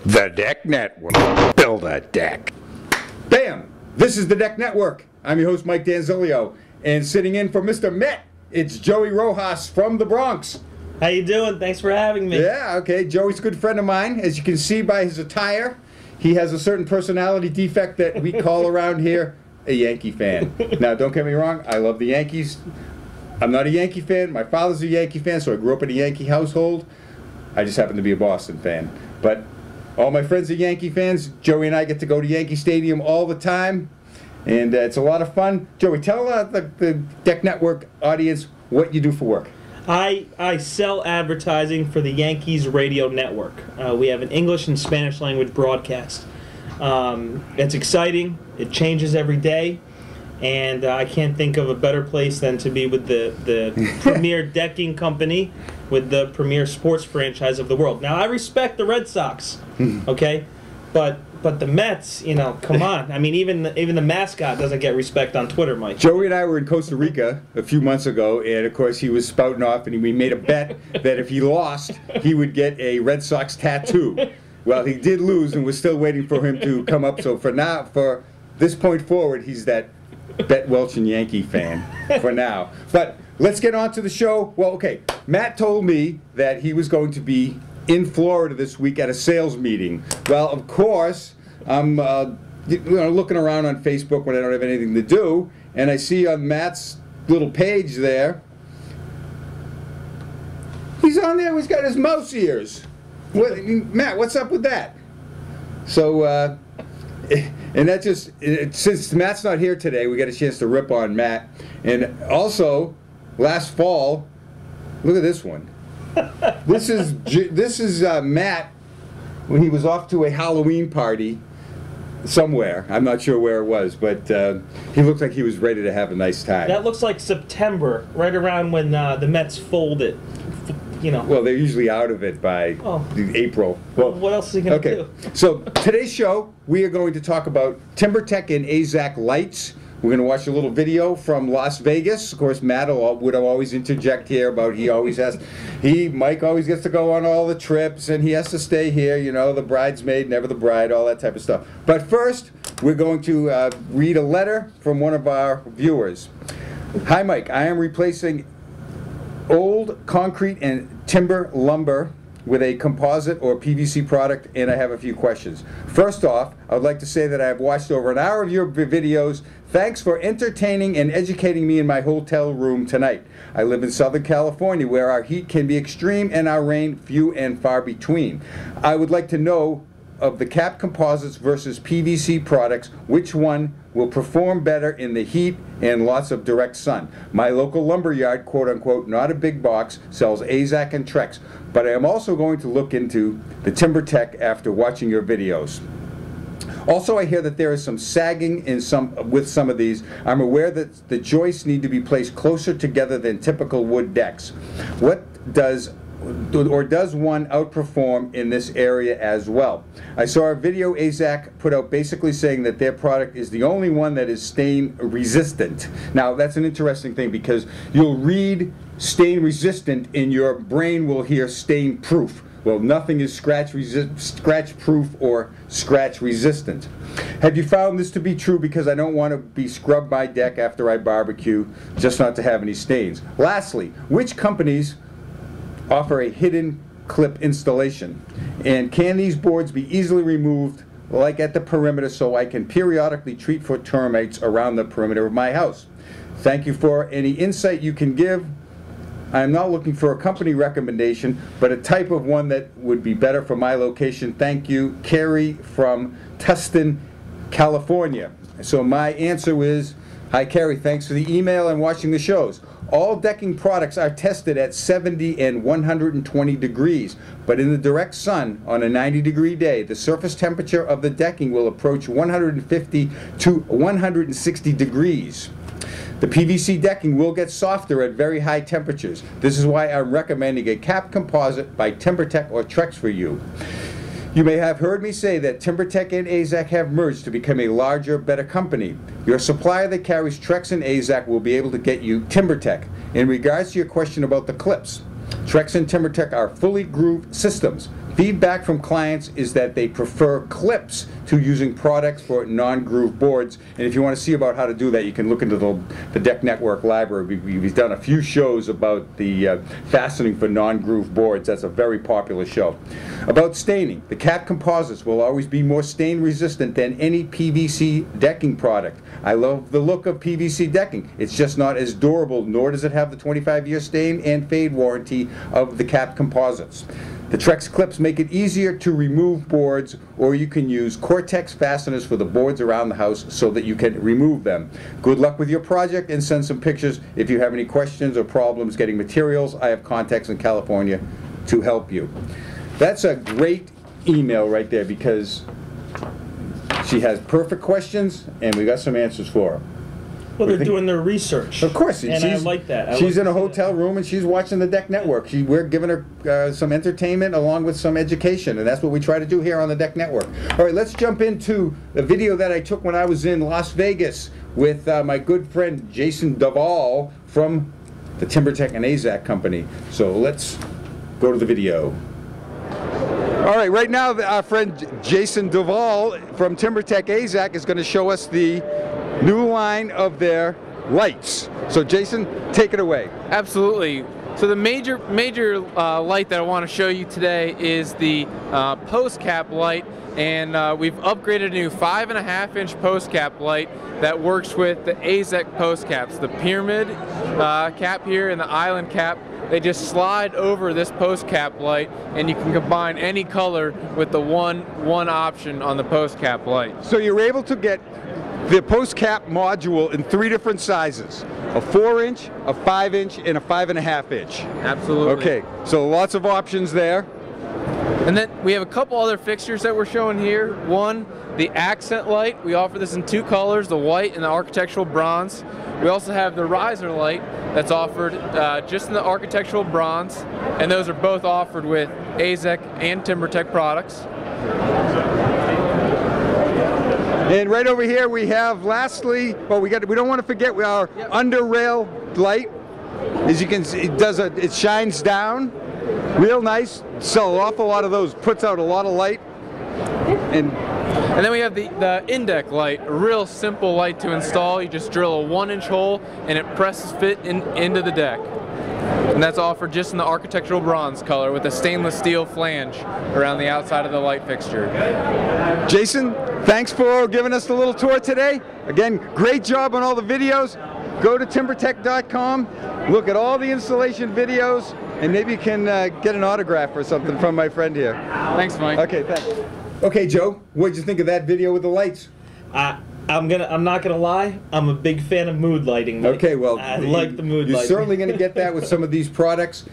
The Deck Network. Build a deck. Bam! This is the Deck Network. I'm your host, Mike Danzilio, and sitting in for Mr. Met, it's Joey Rojas from the Bronx. How you doing? Thanks for having me. Yeah, okay. Joey's a good friend of mine. As you can see by his attire, he has a certain personality defect that we call around here a Yankee fan. Now, don't get me wrong, I love the Yankees. I'm not a Yankee fan. My father's a Yankee fan, so I grew up in a Yankee household. I just happen to be a Boston fan. But all my friends are Yankee fans. Joey and I get to go to Yankee Stadium all the time, and it's a lot of fun. Joey, tell the Deck Network audience what you do for work. I sell advertising for the Yankees radio network. We have an English and Spanish language broadcast. It's exciting. It changes every day. And I can't think of a better place than to be with the premier decking company with the premier sports franchise of the world. Now, I respect the Red Sox, okay? But the Mets, you know, come on. I mean, even the mascot doesn't get respect on Twitter, Mike. Joey and I were in Costa Rica a few months ago, and of course he was spouting off, and we made a bet that if he lost, he would get a Red Sox tattoo. Well, he did lose, and we're still waiting for him to come up. So for this point forward, he's that Bet Welch and Yankee fan for now. But let's get on to the show. Well, okay, Matt told me that he was going to be in Florida this week at a sales meeting. Well, of course, I'm looking around on Facebook when I don't have anything to do, and I see on Matt's little page there, he's on there, he's got his mouse ears. Matt, what's up with that? So, and that just, since Matt's not here today, we got a chance to rip on Matt. And also, last fall, look at this one. This is Matt when he was off to a Halloween party somewhere. I'm not sure where it was, but he looked like he was ready to have a nice time. That looks like September, right around when the Mets folded. You know. Well, they're usually out of it by April. Well, what else is he going to do? So today's show, we are going to talk about TimberTech and AZEK lights. We're going to watch a little video from Las Vegas. Of course, Matt would always interject here about Mike always gets to go on all the trips, and he has to stay here, you know, the bridesmaid, never the bride, all that type of stuff. But first, we're going to read a letter from one of our viewers. Hi, Mike. I am replacing old concrete and timber lumber with a composite or PVC product, and I have a few questions. First off, I would like to say that I have watched over an hour of your videos. Thanks for entertaining and educating me in my hotel room tonight. I live in Southern California, where our heat can be extreme and our rain few and far between. I would like to know, of the capped composites versus PVC products, which one will perform better in the heat and lots of direct sun? My local lumber yard, quote unquote, not a big box, sells AZEK and Trex, but I am also going to look into the TimberTech after watching your videos. Also, I hear that there is some sagging with some of these. I'm aware that the joists need to be placed closer together than typical wood decks. Does one outperform in this area as well? I saw a video AZEK put out basically saying that their product is the only one that is stain resistant. Now, that's an interesting thing, because you'll read stain resistant and your brain will hear stain proof. Well, nothing is scratch proof or scratch resistant. Have you found this to be true? Because I don't want to be scrub my deck after I barbecue, just not to have any stains. Lastly, which companies offer a hidden clip installation? And can these boards be easily removed, like at the perimeter, so I can periodically treat for termites around the perimeter of my house? Thank you for any insight you can give. I am not looking for a company recommendation, but a type of one that would be better for my location. Thank you, Carrie from Tustin, California. So my answer is, hi Carrie, thanks for the email and watching the shows. All decking products are tested at 70 and 120 degrees, but in the direct sun on a 90-degree day, the surface temperature of the decking will approach 150 to 160 degrees. The PVC decking will get softer at very high temperatures. This is why I'm recommending a capped composite by TimberTech or Trex for you. You may have heard me say that TimberTech and AZEK have merged to become a larger, better company. Your supplier that carries Trex and AZEK will be able to get you TimberTech. In regards to your question about the clips, Trex and TimberTech are fully grooved systems. Feedback from clients is that they prefer clips to using products for non-groove boards. And if you want to see about how to do that, you can look into the Deck Network library. We've done a few shows about the fastening for non-groove boards. That's a very popular show. About staining, the cap composites will always be more stain resistant than any PVC decking product. I love the look of PVC decking. It's just not as durable, nor does it have the 25-year stain and fade warranty of the cap composites. The Trex clips make it easier to remove boards, or you can use Cortex fasteners for the boards around the house so that you can remove them. Good luck with your project, and send some pictures if you have any questions or problems getting materials. I have contacts in California to help you. That's a great email right there, because she has perfect questions and we got some answers for her. Well, they're doing their research. Of course, and I like that. She's in a hotel room and she's watching the Deck Network. We're giving her some entertainment along with some education, and that's what we try to do here on the Deck Network. All right, let's jump into a video that I took when I was in Las Vegas with my good friend Jason Duvall from the TimberTech and AZEK company. So let's go to the video. All right, right now our friend Jason Duvall from TimberTech AZEK is going to show us the new line of their lights. So Jason, take it away. Absolutely. So the major light that I want to show you today is the post cap light, and we've upgraded a new 5.5-inch post cap light that works with the AZEK post caps. The pyramid cap here and the island cap, they just slide over this post cap light, and you can combine any color with the one option on the post cap light. So you're able to get the post cap module in 3 different sizes: a 4-inch, a 5-inch, and a 5.5-inch. Absolutely. Okay, so lots of options there. And then we have a couple other fixtures that we're showing here. One, the accent light. We offer this in 2 colors, the white and the architectural bronze. We also have the riser light that's offered just in the architectural bronze, and those are both offered with AZEK and TimberTech products. And right over here we have, lastly, well, we don't want to forget our under rail light. As you can see, it shines down real nice. Sell an awful lot of those. Puts out a lot of light. And then we have the in-deck light, a real simple light to install. You just drill a 1-inch hole and it presses fit into the deck. And that's offered just in the architectural bronze color with a stainless steel flange around the outside of the light fixture. Jason, thanks for giving us the little tour today. Again, great job on all the videos. Go to timbertech.com, look at all the installation videos, and maybe you can get an autograph or something from my friend here. Thanks, Mike. Okay, thanks. Okay, Joe, what did you think of that video with the lights? I'm not gonna lie, I'm a big fan of mood lighting. Mike. Okay, well, I like the mood you're lighting. certainly going to get that with some of these products.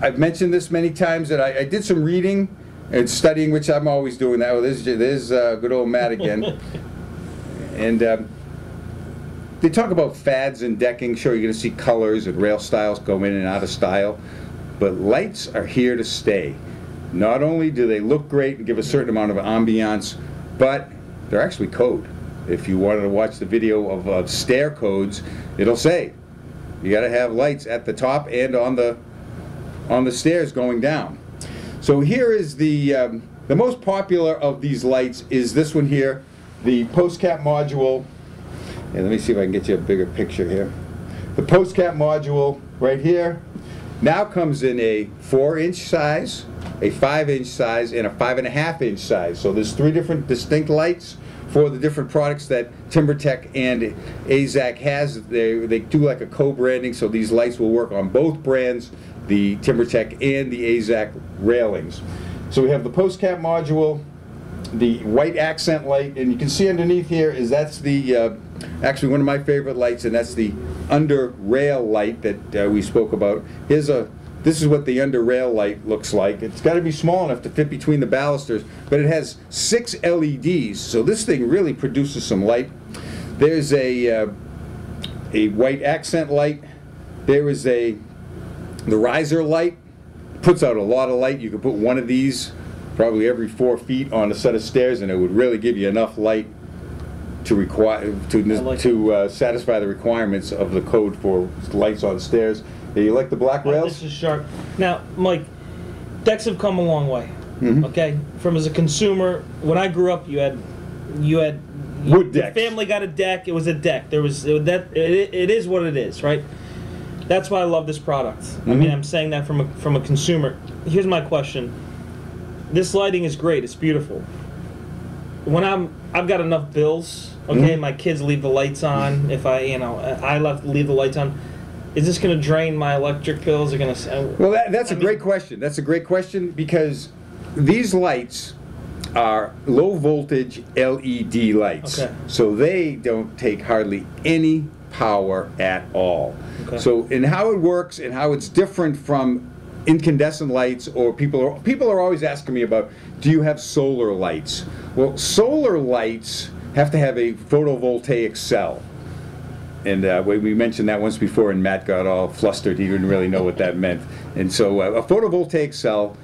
I've mentioned this many times that I did some reading and studying, which I'm always doing that. Oh, there's good old Matt again. And they talk about fads in decking. Sure, you're going to see colors and rail styles go in and out of style, but lights are here to stay. Not only do they look great and give a certain amount of ambiance, but they're actually code. If you wanted to watch the video of stair codes, it'll say you got to have lights at the top and on the stairs going down. So here is the most popular of these lights is this one here, the post cap module. And let me see if I can get you a bigger picture here. The post cap module right here now comes in a 4-inch size, a 5-inch size, and a 5.5-inch size. So there's 3 different distinct lights for the different products that TimberTech and AZEK has. They do like a co-branding, so these lights will work on both brands, the TimberTech and the AZEK railings. So we have the post cap module, the white accent light, and you can see underneath here is that's the actually one of my favorite lights, and that's the under rail light that we spoke about. This is what the under rail light looks like. It's got to be small enough to fit between the balusters, but it has 6 LEDs, so this thing really produces some light. There's a white accent light. There is the riser light. Puts out a lot of light. You could put one of these probably every 4 feet on a set of stairs, and it would really give you enough light to satisfy the requirements of the code for lights on stairs. You like the black rails? This is sharp. Now, Mike, decks have come a long way. Okay, from as a consumer, when I grew up, you had Wood your decks. family got a deck. It was a deck. There was that. It is what it is, right? That's why I love this product. I mean, I'm saying that from a consumer. Here's my question. This lighting is great. It's beautiful. When I've got enough bills. Okay, my kids leave the lights on. If I leave the lights on. Is this going to drain my electric bills? Or Well, that's a great question. That's a great question because these lights are low voltage LED lights. Okay. So they don't take hardly any power at all. Okay. So, and how it works and how it's different from incandescent lights, or people are always asking me about, do you have solar lights? Well, solar lights have to have a photovoltaic cell. And we mentioned that once before, and Matt got all flustered. He didn't really know what that meant. And so a photovoltaic cell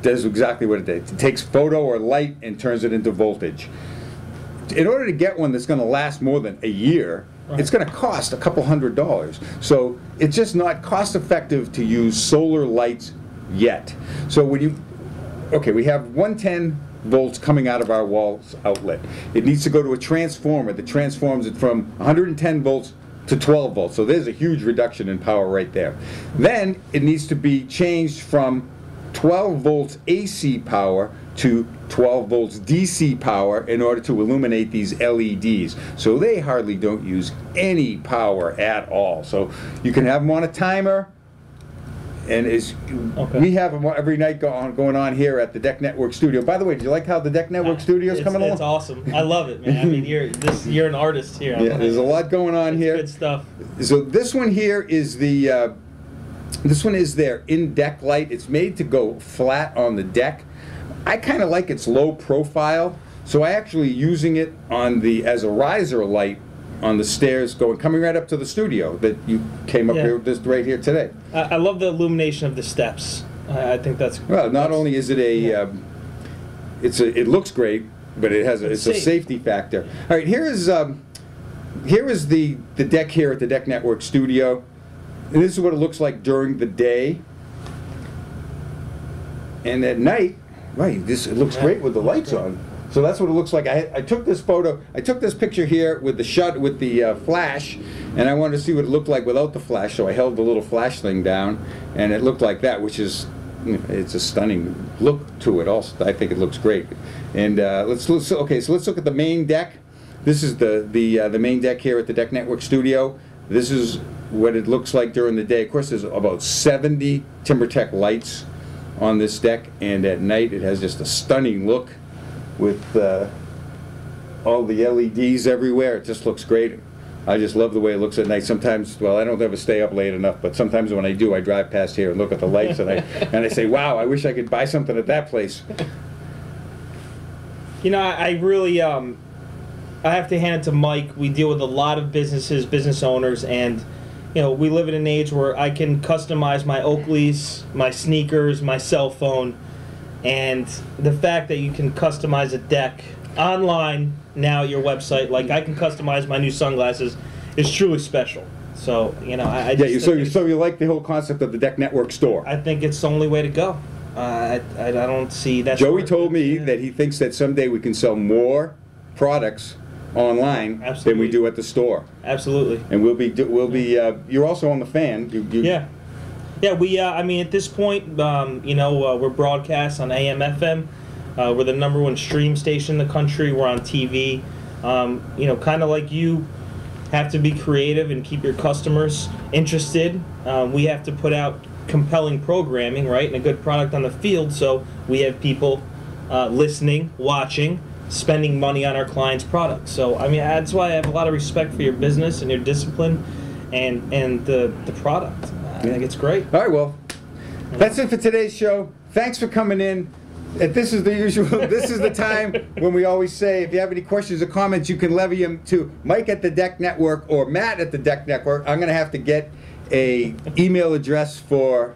does exactly what it does. It takes photo or light and turns it into voltage. In order to get one that's going to last more than a year, it's going to cost a couple $100. So it's just not cost effective to use solar lights yet. So when we have 110 volts coming out of our wall outlet. It needs to go to a transformer that transforms it from 110 volts to 12 volts. So there's a huge reduction in power right there. Then it needs to be changed from 12 volts AC power to 12 volts DC power in order to illuminate these LEDs. So they hardly don't use any power at all. So you can have them on a timer, and we have them every night going on here at the Deck Network studio. By the way, do you like how the Deck Network studio is coming along? It's awesome. I love it, man. I mean, you're an artist here. Yeah, there's a lot going on here. Good stuff. So this one here is their in-deck light. It's made to go flat on the deck. I kind of like its low profile, so I actually using it as a riser light on the stairs coming right up to the studio that you came up here right here today. I love the illumination of the steps. I think that's well. Not only is it it looks great, but it's a safety factor. All right, here is the deck here at the Deck Network studio, and this is what it looks like during the day, and at night. Right, it looks great with the lights on. So that's what it looks like. I took this photo. I took this picture here with the flash, and I wanted to see what it looked like without the flash. So I held the little flash thing down, and it looked like that, which is, it's a stunning look to it. Also, I think it looks great. And let's look at the main deck. This is the main deck here at the Deck Network studio. This is what it looks like during the day. Of course, there's about 70 TimberTech lights on this deck, and at night it has just a stunning look with all the LEDs everywhere. It just looks great. I just love the way it looks at night. Sometimes, well, I don't ever stay up late enough, but sometimes when I do, I drive past here and look at the lights, and I say, wow, I wish I could buy something at that place. You know, I really I have to hand it to Mike. We deal with a lot of business owners, and we live in an age where I can customize my Oakleys, my sneakers, my cell phone, and the fact that you can customize a deck online now at your website, like I can customize my new sunglasses, is truly special. So, so you like the whole concept of the Deck Network store? I think it's the only way to go. I don't see that. Joey told me that he thinks that someday we can sell more products online than we do at the store. Absolutely. And we'll be. You're also on the Fan. Yeah. We. I mean, at this point, we're broadcast on AM, FM. We're the #1 stream station in the country. We're on TV. Kind of like you have to be creative and keep your customers interested. We have to put out compelling programming, right, and a good product on the field, so we have people listening, watching, spending money on our clients' products. So, I mean, that's why I have a lot of respect for your business and your discipline and the product. I think it's great. All right, well, that's it for today's show. Thanks for coming in. This is the usual. This is the time when we always say, if you have any questions or comments, you can levy them to Mike at the Deck Network or Matt at the Deck Network. I'm going to have to get a email address for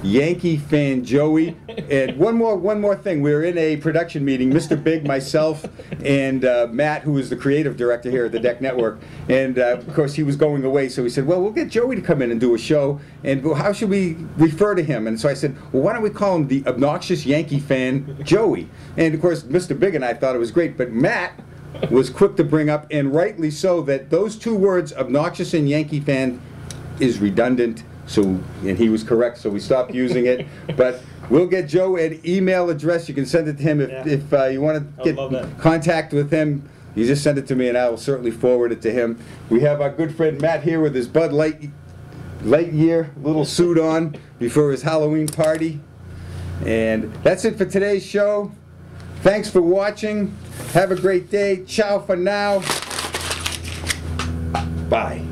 Yankee fan Joey. And one more thing. We were in a production meeting, Mr. Big, myself, and Matt, who is the creative director here at the Deck Network. And of course, he was going away, so we said, well, we'll get Joey to come in and do a show. And how should we refer to him? And so I said, well, why don't we call him the obnoxious Yankee fan Joey? And of course, Mr. Big and I thought it was great, but Matt was quick to bring up, and rightly so, that those two words, obnoxious and Yankee fan, is redundant. So, and he was correct, so we stopped using it. But we'll get Joe an email address. You can send it to him if you want to get contact with him. You just send it to me, and I will certainly forward it to him. We have our good friend Matt here with his Bud Lightyear little suit on before his Halloween party. And that's it for today's show. Thanks for watching. Have a great day. Ciao for now. Bye.